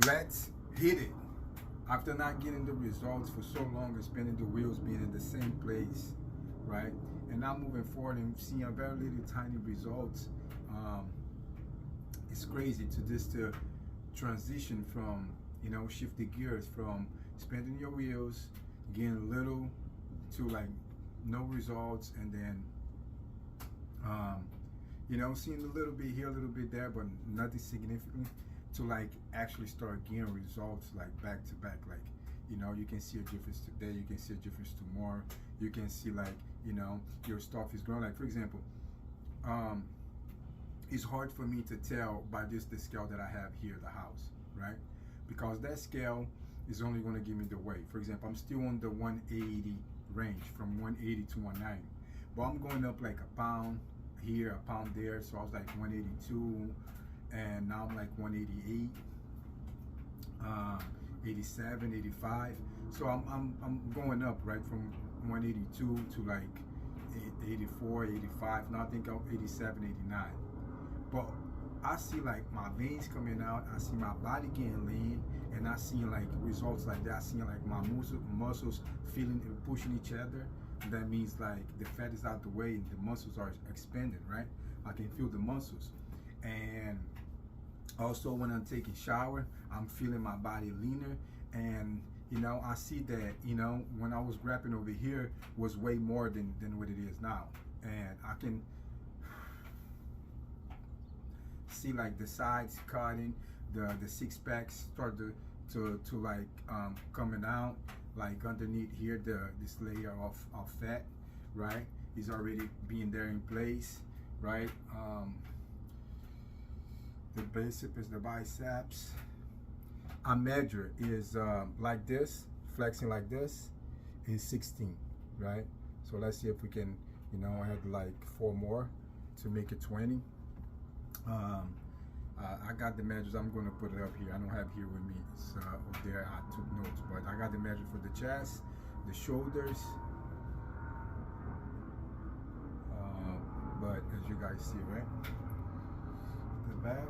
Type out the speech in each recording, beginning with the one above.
Let's hit it. After not getting the results for so long and spinning the wheels, being in the same place, right? And now moving forward and seeing a very little tiny results, um, it's crazy to just to transition from, shift the gears from spinning your wheels, getting little to like no results, and then um, seeing a little bit here, a little bit there, but nothing significant, to like actually start getting results like back to back. Like, you can see a difference today, you can see a difference tomorrow, you can see like, your stuff is growing. Like, for example, um, it's hard for me to tell by just the scale that I have here, the house, right? Because that scale is only going to give me the weight. For example, I'm still on the 180 range, from 180 to 190, but I'm going up like a pound here, a pound there. So I was like 182, and now I'm like 188, 87, 85. So I'm going up, right, from 182 to like 84, 85. Now I think I'm 87, 89. But I see like my veins coming out, I see my body getting lean, and I see like results like that. I see like my muscles feeling and pushing each other. That means like the fat is out the way and the muscles are expanding, right? I can feel the muscles. And also when I'm taking shower, I'm feeling my body leaner. And I see that, when I was grabbing over here was way more than what it is now. And I can see like the sides cutting, the six packs start to like coming out, like underneath here, this layer of fat, right, is already being there in place, right? The bicep is the biceps. I measure is like this, flexing like this, is 16, right? So let's see if we can, I had like 4 more to make it 20. I got the measures. I'm going to put it up here. I don't have here with me. It's up there. I took notes, but I got the measure for the chest, the shoulders. But as you guys see, right, the back.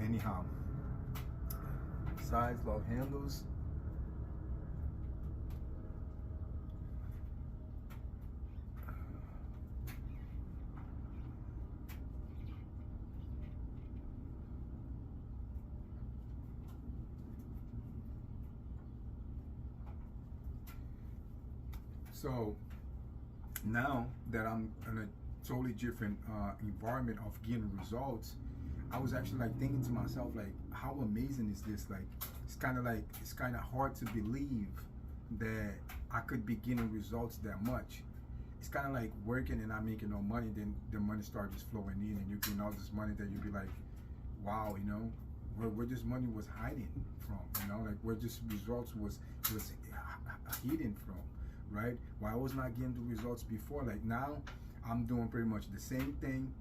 Anyhow, sides, love handles. So now that I'm in a totally different environment of getting results, I was actually like thinking to myself, like, how amazing is this? Like, it's kind of hard to believe that I could be getting results that much. It's kind of like working and not making no money, then the money starts just flowing in, and you're getting all this money that you'd be like, wow, where this money was hiding from, like where this results was hidden from, right? Why I was not getting the results before. Like now, I'm doing pretty much the same thing,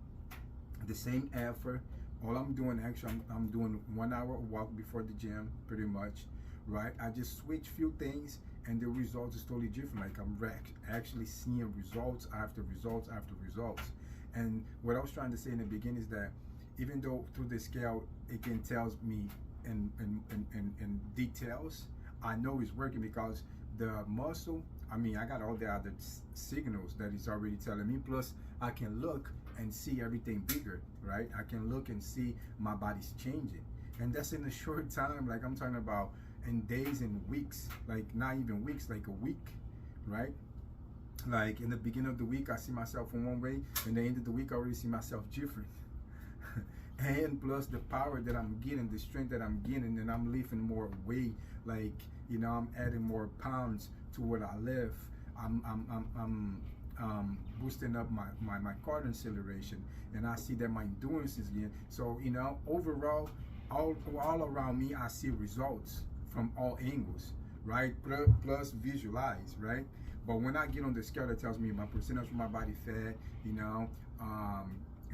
the same effort. All I'm doing, actually, I'm doing 1 hour walk before the gym, pretty much, right? I just switch few things, and the results is totally different. Like I'm actually seeing results after results after results. And what I was trying to say in the beginning is that even though through the scale it can tell me in details, I know it's working because the muscle, I got all the other signals that it's already telling me. Plus, I can look and see everything bigger, right? I can look and see my body's changing. And that's in a short time. Like I'm talking about in days and weeks, like not even weeks, like a week, right? Like in the beginning of the week, I see myself in one way, and the end of the week, I already see myself different. And plus the power that I'm getting, the strength that I'm getting, and I'm lifting more weight. Like, I'm adding more pounds to what I lift. I'm boosting up my cardio acceleration, and I see that my endurance is getting. So, overall, all around me, I see results from all angles, right? Plus visualize, right? But when I get on the scale that tells me my percentage of my body fat,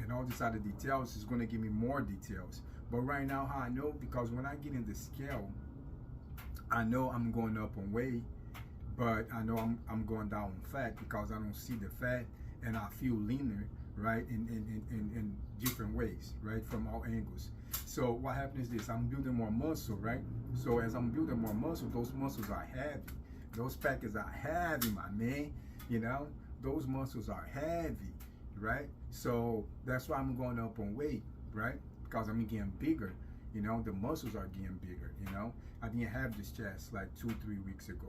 and all these other details, is going to give me more details. But right now, how I know, because when I get in the scale, I know I'm going up on weight, but I know I'm going down on fat because I don't see the fat, and I feel leaner. right? In different ways, right? From all angles. So what happens is this: I'm building more muscle, right? So as I'm building more muscle, those muscles are heavy. Those packets are heavy, my man. You know, those muscles are heavy, right? So that's why I'm going up on weight, right? Because I'm getting bigger. You know, the muscles are getting bigger. You know, I didn't have this chest like 2-3 weeks ago,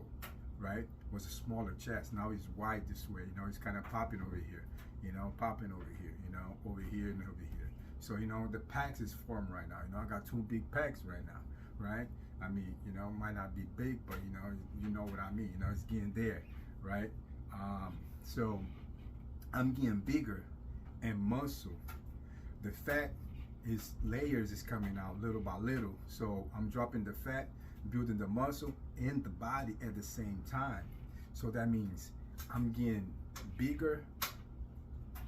right? It was a smaller chest. Now it's wide this way. You know, it's kind of popping over here. You know, popping over here. You know, over here and over here. So you know, the packs is formed right now. You know, I got 2 big packs right now, right? I mean, you know, might not be big, but you know what I mean. You know, it's getting there, right? So I'm getting bigger and muscle. The fat is layers is coming out little by little. So I'm dropping the fat, building the muscle in the body at the same time. So that means I'm getting bigger,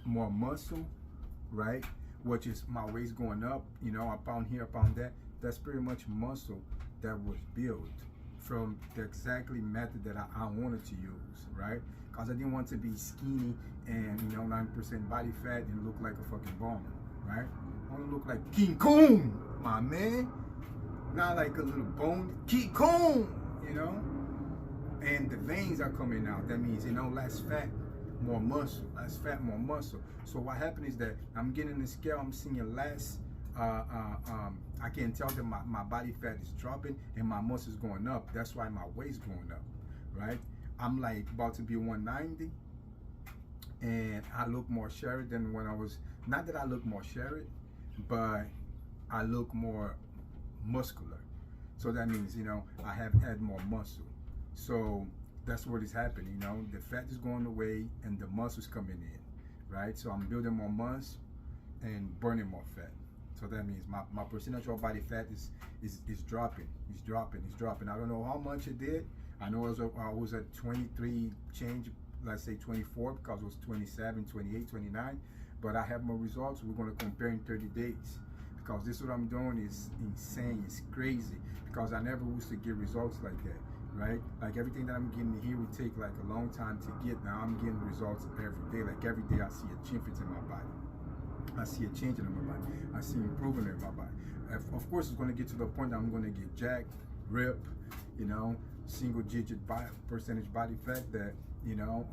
more muscle, right? Which is my waist going up, you know, up on here, up on that. That's pretty much muscle that was built from the exactly method that I wanted to use, right? Because I didn't want to be skinny and, you know, 9% body fat and look like a fucking bomb, right? I want to look like King Kong, my man. Not like a little bone, King Kong, you know? And the veins are coming out. That means, you know, less fat, more muscle. Less fat, more muscle. So what happened is that I'm getting the scale, I'm seeing less. I can tell that my body fat is dropping and my muscle is going up. That's why my weight's going up, right? I'm like about to be 190 and I look more shredded than when I was, not that I look more shredded, but I look more muscular. So that means, you know, I have had more muscle. So that's what is happening, you know, the fat is going away and the muscle's coming in, right? So I'm building more muscle and burning more fat. So that means my percentage of body fat is dropping. It's dropping. I don't know how much it did. I know I was at 23 change, let's say 24, because it was 27, 28, 29. But I have my results. We're going to compare in 30 days. Because this is what I'm doing is insane. It's crazy. Because I never used to get results like that, right? Like everything that I'm getting here would take like a long time to get. Now I'm getting results every day. Like every day I see a difference in my body. I see a change in my body. I see improvement in my body. Of course, it's going to get to the point that I'm going to get jacked, ripped, you know, single-digit percentage body fat that, you know,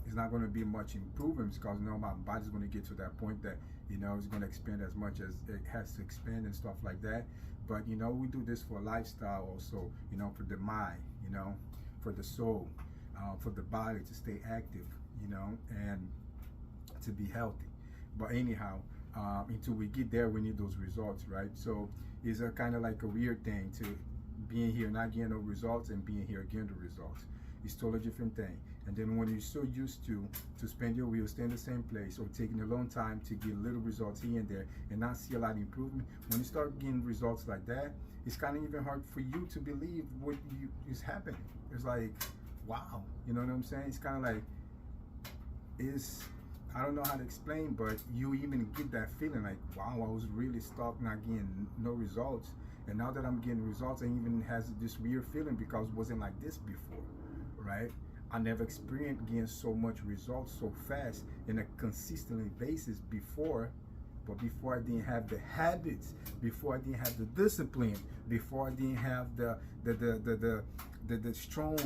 it's not going to be much improvement because, you know, my body's going to get to that point that, you know, it's going to expand as much as it has to expand and stuff like that. But, you know, we do this for lifestyle also, you know, for the mind, you know, for the soul, for the body to stay active, you know, and to be healthy. But anyhow, until we get there, we need those results, right? So it's a kind of like a weird thing to being here, not getting no results, and being here, getting the results. It's totally different thing. And then when you're so used to spend your wheel, stay in the same place, or taking a long time to get little results here and there, and not see a lot of improvement, when you start getting results like that, it's kind of even hard for you to believe what is happening. It's like, wow, you know what I'm saying? It's kind of like, I don't know how to explain, but you even get that feeling like, wow, I was really stuck, not getting no results. And now that I'm getting results, I even has this weird feeling because it wasn't like this before, right? I never experienced getting so much results so fast in a consistent basis before. But before I didn't have the habits, before I didn't have the discipline, before I didn't have the strong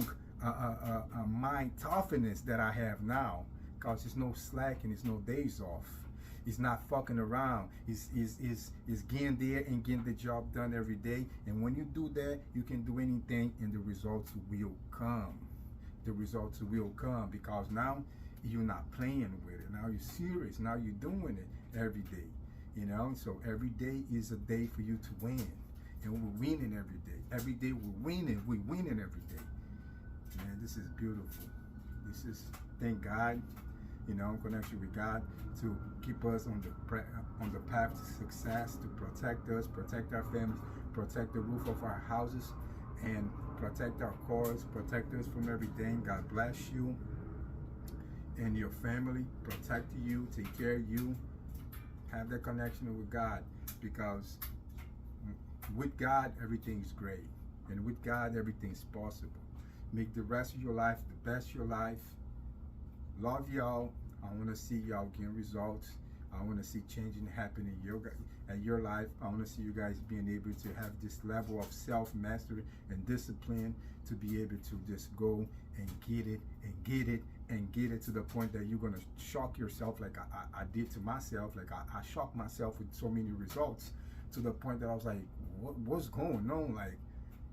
mind toughness that I have now. Because it's no slacking, it's no days off. It's not fucking around. It's getting there and getting the job done every day. And when you do that, you can do anything and the results will come. The results will come because now you're not playing with it. Now you're serious. Now you're doing it every day. You know, so every day is a day for you to win. And we're winning every day. Every day we're winning. We're winning every day. Man, this is beautiful. This is, thank God. You know, connection with God to keep us on the path to success, to protect us, protect our families, protect the roof of our houses, and protect our cars, protect us from everything. God bless you and your family, protect you, take care of you, have that connection with God, because with God everything is great, and with God everything is possible. Make the rest of your life the best of your life. Love y'all. I want to see y'all getting results. I want to see changing happening in your life. I want to see you guys being able to have this level of self-mastery and discipline to be able to just go and get it and get it and get it to the point that you're going to shock yourself like I did to myself. Like I shocked myself with so many results to the point that I was like, what's going on? Like,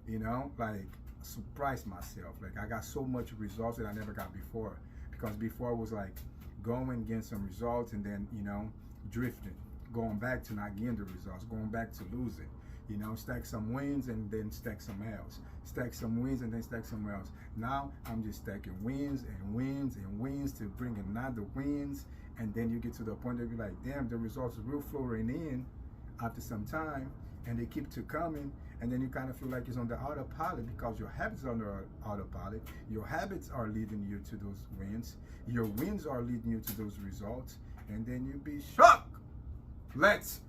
you know, like surprised myself. Like I got so much results that I never got before. Because before it was like going, getting some results, and then, you know, drifting, going back to not getting the results, going back to losing, you know, stack some wins and then stack some L's, stack some wins and then stack some L's. Now I'm just stacking wins and wins and wins to bring another wins, and then you get to the point that you're like, damn, the results are real flowing in after some time, and they keep to coming, and then you kind of feel like it's on the autopilot because your habits are on the autopilot. Your habits are leading you to those wins. Your wins are leading you to those results, and then you be shocked. Let's